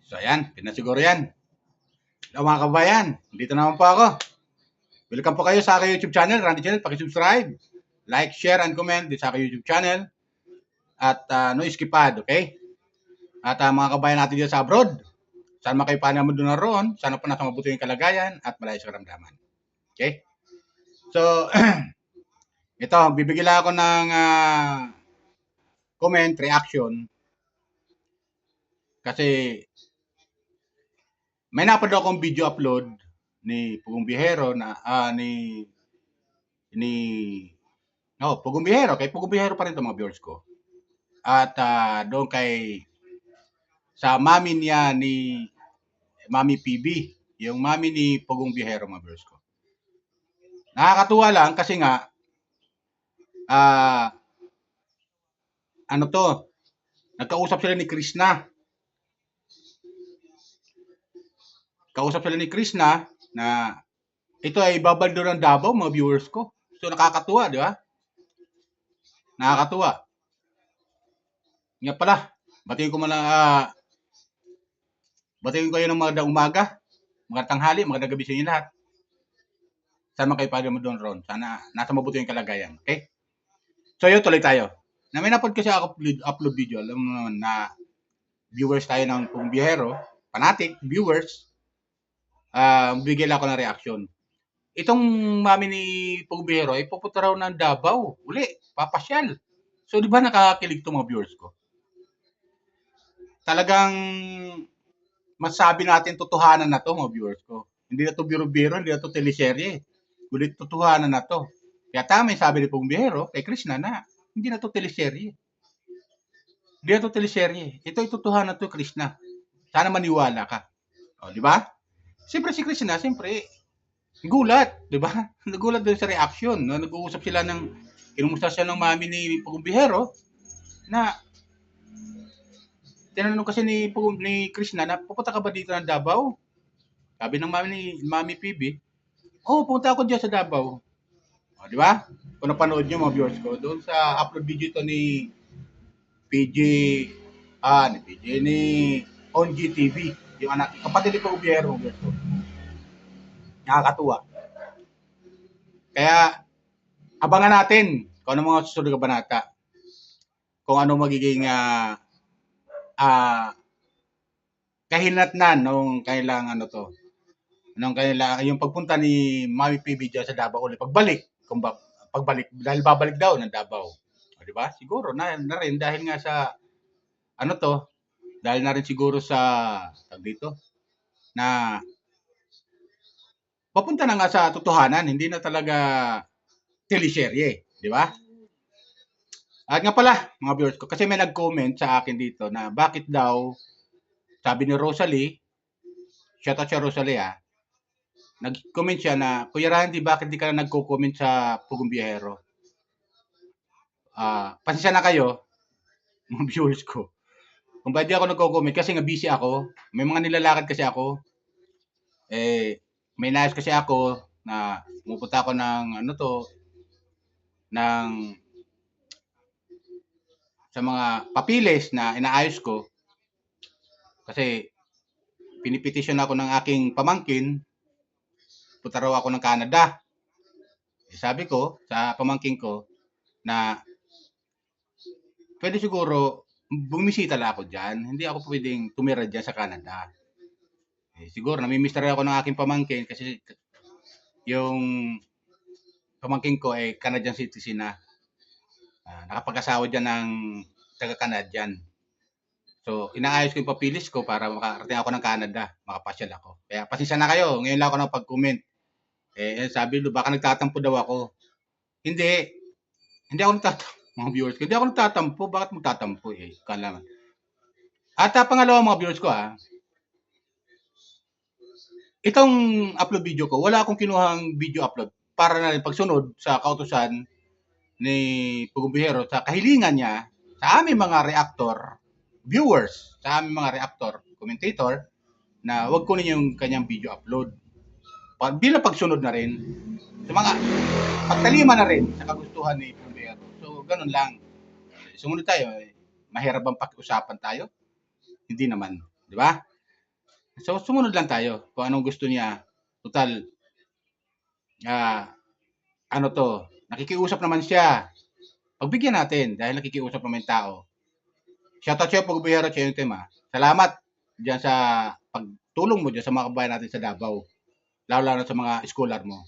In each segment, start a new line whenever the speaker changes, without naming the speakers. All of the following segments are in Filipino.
So ayan, pinasiguro yan. Hello mga kabayan, dito naman po ako. Welcome po kayo sa aking YouTube channel, Randy Channel. Pakisubscribe, like, share, and comment dito sa aking YouTube channel. At no skipad, okay? At mga kabayan natin dito sa abroad, saan man kayo pa naman doon naroon, sana po nasa mabuti yung kalagayan at malaya sa karamdaman. Okay? So, ito, bibigyan lang ako ng comment, reaction. Kasi may napanood akong video upload ni Pugong Bihero na ni Pugong Bihero, kay Pugong Bihero pa rin 'tong mga viewers ko. At doon kay sa mami niya ni Mami PB, yung mami ni Pugong Bihero, mga viewers ko. Nakakatuwa lang kasi nga ano to, nagkausap sila ni Krishna. Kausap sila ni Krishna na ito ay babaldo ng Davao, mga viewers ko. So nakakatuwa, di ba? Nakakatuwa. Nga pala, batiin ko batiin ko kayo ng magandang umaga, magandang tanghali, magandang gabi sa inyo lahat. Sana kayo pagod mo doon ron. Sana nasa mabuti yung kalagayan. Okay? So yun, tuloy tayo. Na may napod kasi ako upload video. Alam mo naman na viewers tayo ng Pugong Bihero, fanatic viewers, bigyan ako ng reaction. Itong mami ni Pugong Bihero ay pupunta raw ng Davao. Uli, papasyal. So di ba nakakilig itong mga viewers ko? Talagang masabi natin totohanan na to, mga viewers ko. Hindi na to biro-biro, hindi na to teleserye. Kulit totohanan na to. Kaya tama yung sabi ni Pugong Bihero kay Krishna na hindi na to teleserye. Hindi na to teleserye. Ito ay totohanan to, Krishna. Sana maniwala ka. O, di ba? Siyempre si Krishna, siyempre, gulat, di ba? Nagulat din sa reaction. No? Nag-uusap sila kinumusta siya ng mami ni Pugong Bihero na tinanong kasi ni Krishna na pupunta ka ba dito ng Davao? Sabi ng Mami PB, pupunta ako diyan sa Davao. O, di ba? Kung napanood niyo mga viewers ko, doon sa upload video to ni PG, ni ONG TV, yung anak, kapatid ni Pugong Bihero, viewers ko. Nakakatuwa. Kaya, abangan natin kung ano mga susunod na banata. Kung ano magiging kahinatnan nung kailang yung pagpunta ni Mami PB dyan sa Davao ulit. Pagbalik, dahil babalik daw ng Davao. O, di ba? Siguro na rin dahil nga sa dahil na rin siguro sa dito na papunta na nga sa totohanan, hindi na talaga teleserye, di ba? At nga pala, mga viewers ko, kasi may nag-comment sa akin dito na bakit daw, sabi ni Rosalie, shout out siya Rosalie nag-comment siya na, Kuya Randy, bakit di ka na nagko-comment sa Pugong Bihero? Pasensya na kayo, mga viewers ko. Kung ba di ako nagko-comment kasi nga busy ako, may mga nilalakad kasi ako, may nais kasi ako na pumupunta ako sa mga papilis na inaayos ko kasi pinipetisyon ako ng aking pamangkin, punta raw ako ng Canada. Sabi ko sa pamangkin ko na pwede siguro bumisita lang ako dyan. Hindi ako pwedeng tumira dyan sa Canada. Siguro namimiss na rin ako ng aking pamangkin kasi yung pamangkin ko ay Canadian citizen na. Nakapag-asawa dyan ng taga-Canadian. So, inaayos ko yung papilis ko para makarating ako ng Canada, makapasyal ako. Kaya pasensya na kayo, ngayon lang ako nakapag-comment. Sabi nyo, baka nagtatampo daw ako. Hindi ako nagtatampo, mga viewers ko. Hindi ako nagtatampo, bakit magtatampo Kala. At pangalawa mga viewers ko itong upload video ko, wala akong kinuhang video upload para na rin pagsunod sa kautusan ni Pugong Bihero sa kahilingan niya sa aming mga reactor viewers, sa aming mga reactor commentator na wag kunin yung kanyang video upload. Bilang pagsunod na rin sa mga pagtalima na rin sa kagustuhan ni Pugong Bihero. So, ganun lang. Sumunod tayo. Mahirap bang pakiusapan tayo? Hindi naman. Di ba? So, sumunod lang tayo kung anong gusto niya. Total, ah, ano 'to, nakikiusap naman siya. Pagbigyan natin dahil nakikiusap naman yung tao. Shoutout sa'yo, Pagbuhero Cheyontem, Salamat diyan sa pagtulong mo diyan sa mga kababayan natin sa Davao, lalo-lalo sa mga scholar mo.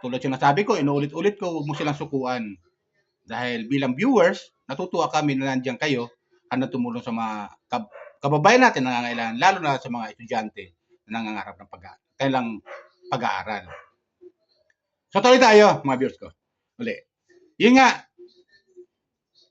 Tulad yung nasabi ko, inuulit-ulit ko, huwag mo silang sukuan. Dahil bilang viewers, natutuwa kami na nandiyan kayo at tumulong sa mga kababayan natin na nangangailangan, lalo na sa mga estudyante na nangangarap ng kailang pag-aaral. So tuloy tayo, mga viewers ko. Uli. Yun nga,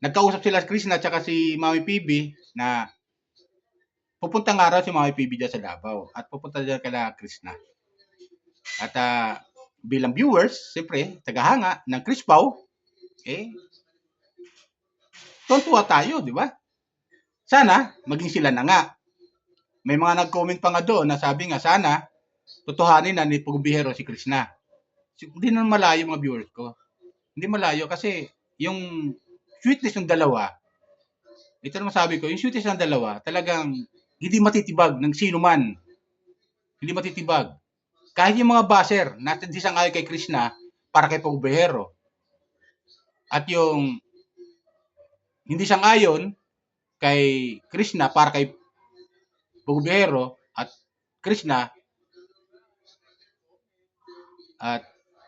nagkausap sila Krishna at saka si Mami PB na pupunta nga raw si Mami PB dyan sa Davao at pupunta dyan kala Krishna. At bilang viewers, siyempre, tagahanga ng Chris Pao, tuntua tayo, di ba? Sana, maging sila na nga. May mga nag-comment pa nga doon na sabi nga, sana, tutuhanin na ni Pugubihero si Krishna. Hindi na malayo mga viewers ko. Hindi malayo kasi yung sweetness ng dalawa, ito naman sabi ko, yung sweetness ng dalawa, talagang hindi matitibag ng sino man. Hindi matitibag. Kahit yung mga baser na hindi sang-ayon kay Krishna para kay Pugubihero. At yung hindi sang-ayon kay Krishna para kay Pugubihero at Krishna at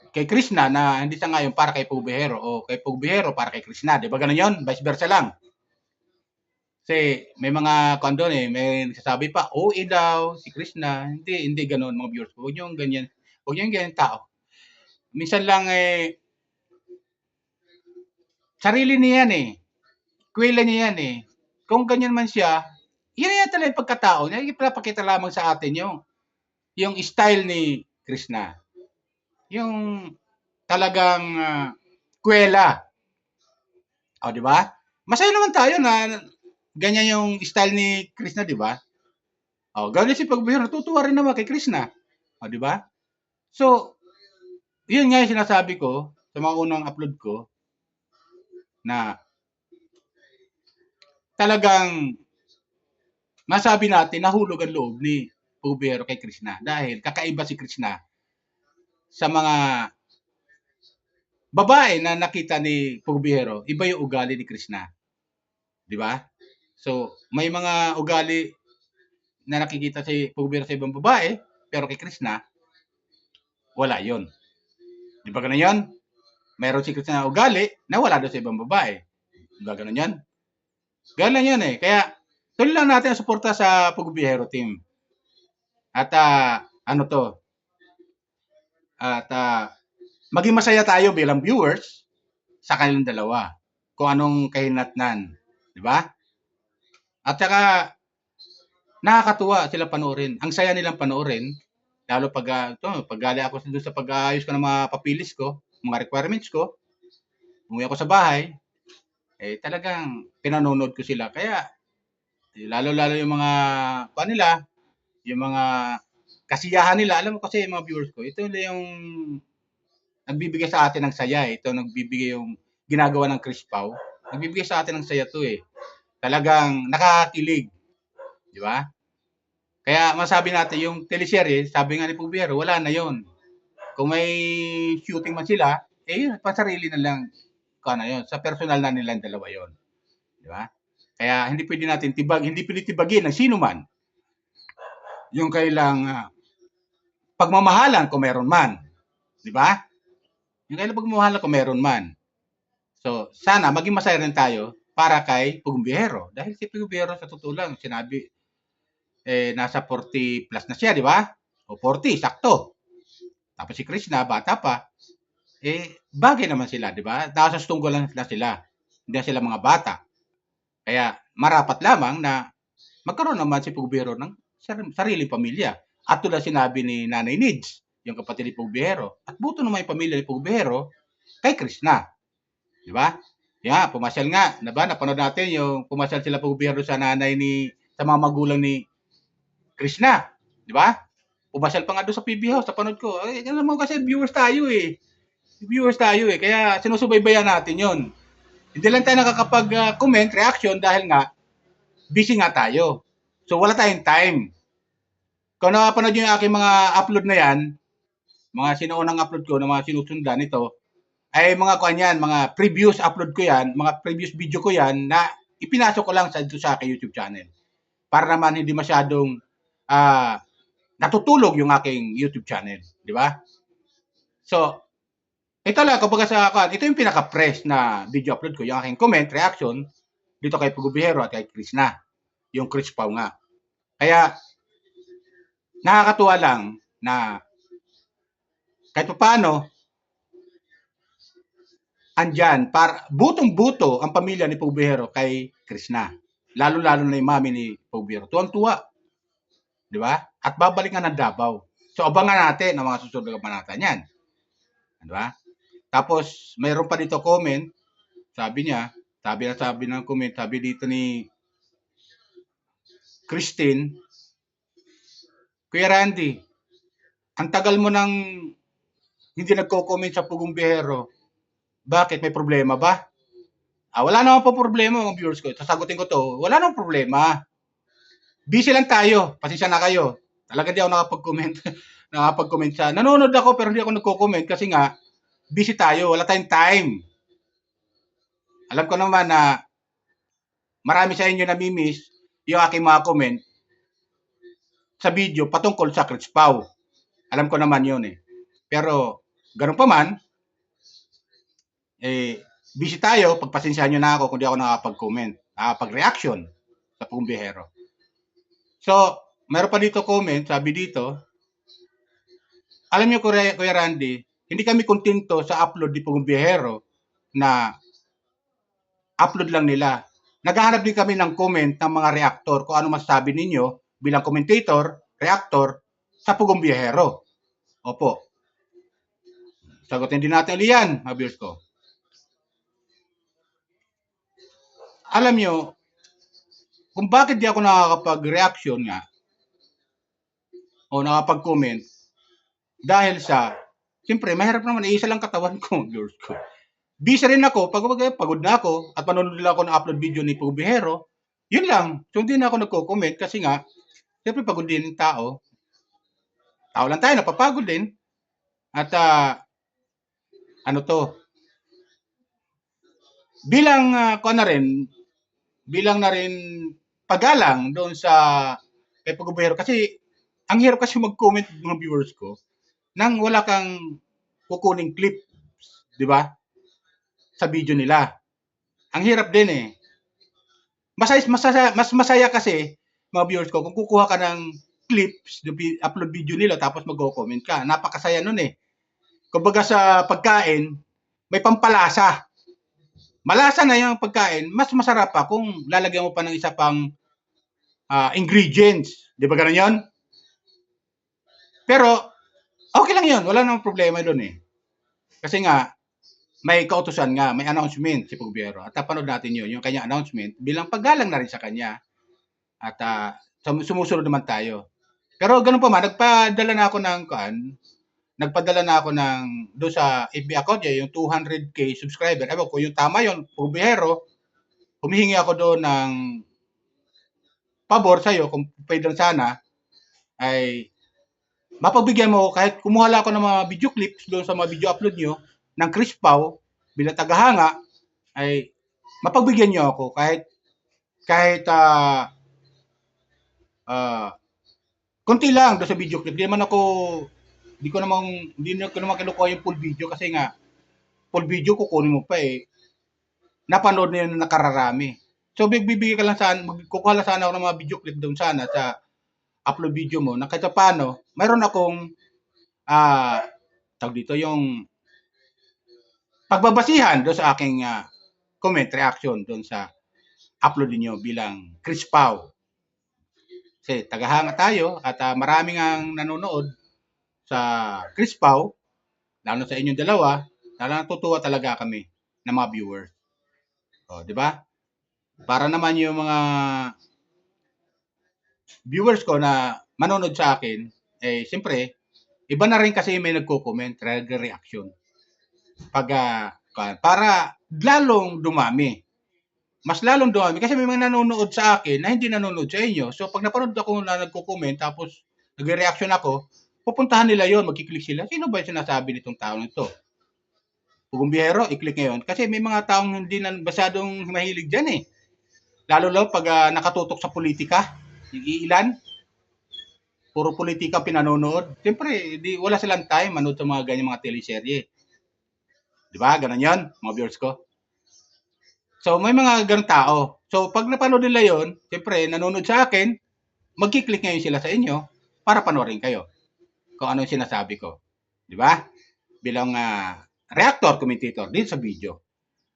kay Krishna na hindi sang-ayon para kay Pugubihero o kay Pugubihero para kay Krishna. Di ba ganun yun? Vice versa lang. Kasi may mga kondon may nagsasabi pa, OA daw, si Krishna. Hindi ganoon mga viewers ko. Huwag yung ganyan. Huwag yung ganyan tao. Minsan lang sarili niya yan Kwela niya yan Kung ganyan man siya, yan talaga yung pagkatao niya. Ipapakita lamang sa atin yung style ni Krishna. Yung talagang kwela. O, di ba? Masaya naman tayo na ganyan yung style ni Krishna, di ba? O, gano'n si Pagbuhero, natutuwa rin naman kay Krishna. O, di ba? So, yun nga yung sinasabi ko sa mga unang upload ko na talagang masabi natin nahulog ang loob ni Pagbuhero kay Krishna dahil kakaiba si Krishna sa mga babae na nakita ni Pagbuhero, iba yung ugali ni Krishna. Di ba? So, may mga ugali na nakikita si Pagbuhero sa ibang babae, pero kay Krishna, wala yon. Di ba ganun yun? Meron si Krishna na ugali na wala doon sa ibang babae. Di ba ganun yun? Ganun yun Kaya, tuloy lang natin ang suporta sa Pagbuhero team. At ano to? At maging masaya tayo bilang viewers sa kanilang dalawa. Kung anong kahinatnan. Di ba? At saka, nakakatuwa sila panoorin. Ang saya nilang panoorin. Lalo pag gali ako doon sa pag-aayos ko ng mga papilis ko, mga requirements ko, umuwi ako sa bahay, talagang pinanonood ko sila. Kaya, lalo-lalo yung mga, nila, yung mga kasiyahan nila, alam mo kasi yung mga viewers ko, ito yung nagbibigay sa atin ng saya Ito nagbibigay yung ginagawa ng Chris Pao. Nagbibigay sa atin ng saya to Talagang nakakakilig. Di ba? Kaya masabi natin yung teleserye, sabi nga ni Pugbiero, wala na yon. Kung may shooting man sila, pasarili na lang yun. Sa personal na nilang dalawa yon. Di ba? Kaya hindi pwede natin hindi pwede tibagin ng sino man yung kailang pagmamahalan kung meron man. Di ba? Yung kailang pagmamahalan kung meron man. So, sana maging masaya rin tayo para kay Pugbiero. Dahil si Pugbiero sa totoo lang, sinabi, nasa 40 plus na siya, di ba? O 40, sakto. Tapos si Krishna, bata pa, bagay naman sila, di ba? Nasa stunggo lang sila. Hindi sila mga bata. Kaya marapat lamang na magkaroon naman si Pugbiero ng sariling pamilya. At tulad sinabi ni Nanay Nids, yung kapatid ni Pugbiero, at buto naman yung pamilya ni Pugbiero kay Krishna. Di ba? Pumasyal nga, napanood natin yung pumasyal sila Pugbiero sa sa mga magulang ni Krishna. Di ba? Pumasyal pa nga doon sa PB House, napanood ko. Alam mo kasi viewers tayo Viewers tayo Kaya sinusubaybayan natin yon. Hindi lang tayo nakakapag-comment, reaction dahil nga busy nga tayo. So wala tayong time. Kung napapanood niyo yung aking mga upload na yan, mga sinuunang upload ko na mga sinusundan ito, ay mga kuan yan, mga previous upload ko yan, mga previous video ko yan na ipinasok ko lang sa aking YouTube channel. Para naman hindi masyadong natutulog yung aking YouTube channel, di ba? So, ito lang, kumbaga ito yung pinaka-fresh na video upload ko, yung aking comment, reaction, dito kay Pugubihero at kay Chris na, yung Chris Pau nga. Kaya, nakakatuwa lang na kahit paano, andyan, butong-buto ang pamilya ni Pugubihero kay Chris na. Lalo-lalo na yung mami ni Pugubihero. Tuwang-tuwa, di ba? At babalik nga ng Davao. So, abangan natin ang mga susunod na kabanata niyan. Di ba? Tapos, mayroon pa dito comment, sabi ng comment, sabi dito ni Christine, Kuya Randy, ang tagal mo nang hindi nagko-comment sa Pugong Bihero. Bakit? May problema ba? Wala naman po problema mga viewers ko. Sasagutin ko to. Wala naman problema. Busy lang tayo. Pasensya na kayo. Talaga di ako nakapag-comment. nakapag-comment sa... Nanonood ako pero hindi ako nagko-comment kasi nga busy tayo. Wala tayong time. Alam ko naman na marami sa inyo namimiss yung aking mga comment sa video patungkol sa Chris Pau. Alam ko naman yun eh. Pero, ganun pa man, busy tayo, pagpasensyahan nyo na ako kung di ako nakapag-comment, nakapag-reaction sa Pugong Bihero. So, meron pa dito comment, sabi dito, alam nyo Kuya Randy, hindi kami kontento sa upload ni Pugong Bihero na upload lang nila. Naghahanap din kami ng comment ng mga reactor kung ano masasabi ninyo bilang commentator, reactor sa Pugong Bihero. Opo. Sagutin din natin ulit yan, mga viewers ko. Alam nyo, kung bakit di ako nakakapag-reaction nga o nakapag-comment, dahil sa, siyempre, mahirap naman, isa lang katawan ko, viewers ko. Busy rin ako, pagod na ako, at manonood lang ako ng upload video ni Pugong Bihero, yun lang. So, hindi na ako nagko-comment kasi nga, siyempre, pagod din yung tao. Tao lang tayo, napapagod din. At, ano to, bilang, bilang na rin pagalang doon sa kay Pugong Bihero kasi ang hirap kasi mag-comment mga viewers ko nang wala kang kukuning clip, di ba? Sa video nila. Ang hirap din eh. Mas masaya kasi mga viewers ko kung kukuha ka ng clips, upload video nila tapos mag-comment ka. Napakasaya nun eh. Kumbaga sa pagkain, may pampalasa. Malasa na yung pagkain, mas masarap pa kung lalagyan mo pa ng isa pang ingredients. Di ba ganun yun? Pero, okay lang yun. Wala namang problema doon eh. Kasi nga, may kautusan nga, may announcement si Pugong Bihero. At napanood natin yun, yung kanyang announcement, bilang paggalang na rin sa kanya. At sumusunod naman tayo. Pero ganun pa man, nagpadala na ako ng doon sa FB account niya, yung 200k subscriber. Ewan ko, yung tama yun, Pugong Bihero, humihingi ako doon ng pabor sa'yo, kung pwede sana, ay mapagbigyan mo, kahit kumuha lang ako ng mga video clips doon sa mga video upload nyo, ng Chris Pau, bilang tagahanga, ay mapagbigyan nyo ako, kahit konti lang doon sa video clip. Hindi ko naman kinukuha yung full video kasi nga, full video kukunin mo pa eh. Napanood na yun na nakararami. So, bibigyan ka lang kukuha lang sana ako ng mga video clip doon sana sa upload video mo na kahit paano, mayroon akong tawag dito yung pagbabasihan doon sa aking comment, reaction doon sa upload niyo bilang Chris Pau. Kasi tagahanga tayo at maraming ang nanonood sa Chris Pau, lalo sa inyong dalawa, natutuwa talaga kami ng mga viewers. O, di ba? Para naman yung mga viewers ko na manonood sa akin, eh, siyempre, iba na rin kasi may nagko-comment, reaction. Para lalong dumami. Mas lalong dumami kasi may mga nanonood sa akin na hindi nanonood sa inyo. So, pag napanood ako na nagko-comment tapos nagre-reaction ako, pupuntahan nila yon, magkiklik sila. Sino ba yung sinasabi nitong tao nito? Pugumbiyero, i-click ngayon. Kasi may mga taong hindi na masyadong mahilig dyan eh. Lalo pag nakatutok sa politika, yung ilan, puro politika pinanonood. Siyempre, wala silang time manood sa mga ganyan mga teleserye. Di ba? Ganun yan, mga viewers ko. So, may mga ganun tao. So, pag napanood nila yon, siyempre, nanonood sa akin, magkiklik ngayon sila sa inyo para panoorin kayo kung ano yung sinasabi ko. Di ba? Bilang reactor, commentator, din sa video.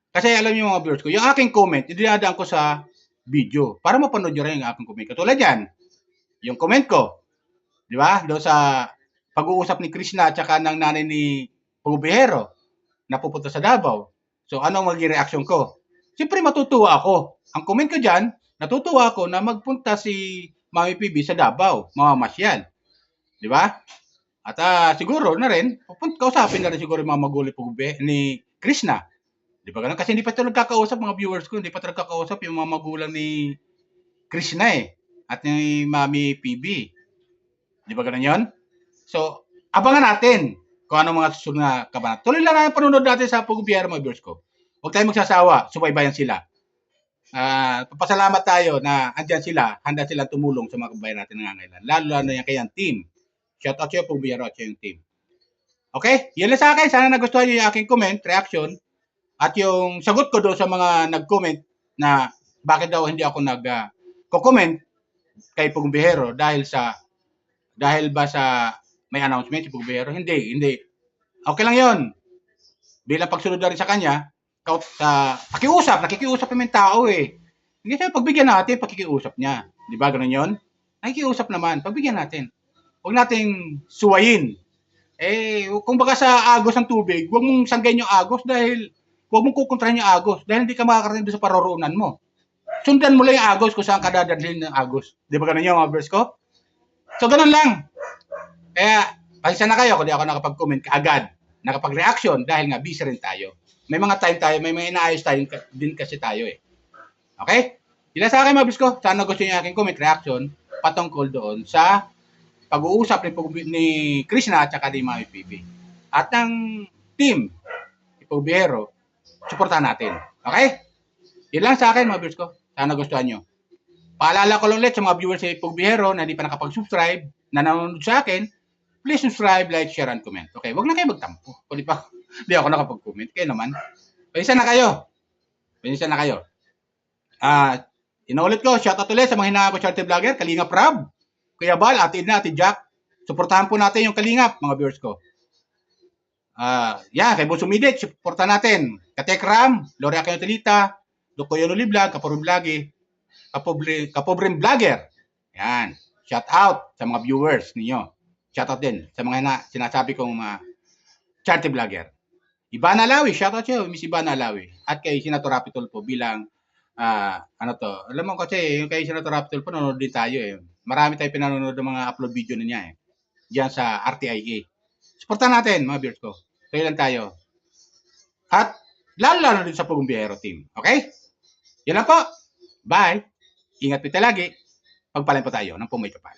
Kasi alam niyo mga viewers ko, yung aking comment, idinadaan ko sa video para mapanood nyo rin yung aking comment. Katulad yan, yung comment ko, di ba? Doon sa pag-uusap ni Krishna at saka ng nanay ni Pugubihero na pupunta sa Davao. So, ano ang magiging reaction ko? Siyempre, matutuwa ako. Ang comment ko dyan, natutuwa ako na magpunta si Mami PB sa Davao, mamamasyal. Di ba? At siguro na rin, kausapin na rin siguro yung mga magulang ni Krishna. Di ba ganun? Kasi hindi pa ito nagkakausap, mga viewers ko, hindi pa ito nagkakausap yung mga magulang ni Krishna eh. At ni Mami PB. Di ba ganun yun? So, abangan natin kung ano mga susunod na kabanat. Tuloy lang ang panunod natin sa Pugubiyero, mga viewers ko. Huwag tayong magsasawa, subaybayan sila. Papasalamat tayo na andyan sila, handa silang tumulong sa mga kabayan natin na nangangailangan. Lalo na yung kayang team. Shout out sa'yo, Pugubiyero at yung team. Okay? Yan lang sa akin. Sana nagustuhan nyo yung aking comment, reaction. At yung sagot ko doon sa mga nag-comment na bakit daw hindi ako nag-comment kay Pugubiyero dahil ba sa may announcement si Pugubiyero? Hindi. Okay lang yon. Bilang pagsunod na rin sa kanya, nakikiusap naman tao eh. Hindi siya pagbigyan natin, pakikiusap niya. Di ba ganun yon? Nakikiusap naman, pagbigyan natin. Huwag nating suwayin. Kung baga sa agos ng tubig, huwag mong sanggayin yung agos dahil huwag mong kukontrahin yung agos dahil hindi ka makakarating doon sa paroroonan mo. Sundan mo lang yung agos kung saan ka dadalhin ng agos. Di ba ganun yung mga verse ko? So, ganun lang. Kaya, pasensya na kayo kung di ako nakapag-comment kaagad, nakapag-reaction dahil nga busy rin tayo. May mga time tayo, may mga inaayos tayo din kasi tayo eh. Okay? Sila sa akin mga verse ko, sana gusto niyo aking comment, reaction, patungkol doon sa pag-uusap ni Krishna at saka ni Mami PB. At ng team, Pugubiyero, suportahan natin. Okay? Yan lang sa akin mga viewers ko. Sana gustuhan nyo. Paalala ko lang ulit sa mga viewers sa Pugubiyero na hindi pa nakapag-subscribe, na nanonood sa akin, please subscribe, like, share, and comment. Okay? Huwag na kayo magtampo. Kung di ako nakapag-comment. Kayo naman. Pasensya na kayo. Inuulit ko, shoutout ulit sa mga hinanga ko charity vlogger, Kalingap Rab, Kuya Bal, Ate Edna, Ate Jack. Suportahan po natin yung Kalingap, mga viewers ko. Kay Bunso Midit, suportahan natin. Katek Ram, Lorea Kayotelita, Dukoy Luli Vlog, Kapobreng Vlogger. Yan. Shout out sa mga viewers ninyo. Shout out din sa mga sinasabi kong charity vlogger. Ivana Alawi, shout out sa'yo, Miss Ivana Alawi. At kay Senator Rapitol po bilang alam mo kasi yung kay Senator Rapitol po nanonood din tayo eh. Marami tayong pinanonood ng mga upload video niya eh. Diyan sa RTIA. Suportahan natin mga viewers ko. Kaya lang tayo. At lalo din sa Pugubiyero team. Okay? Yan lang po. Bye. Ingat po lagi. Pagpalain po tayo ng pumay kapal.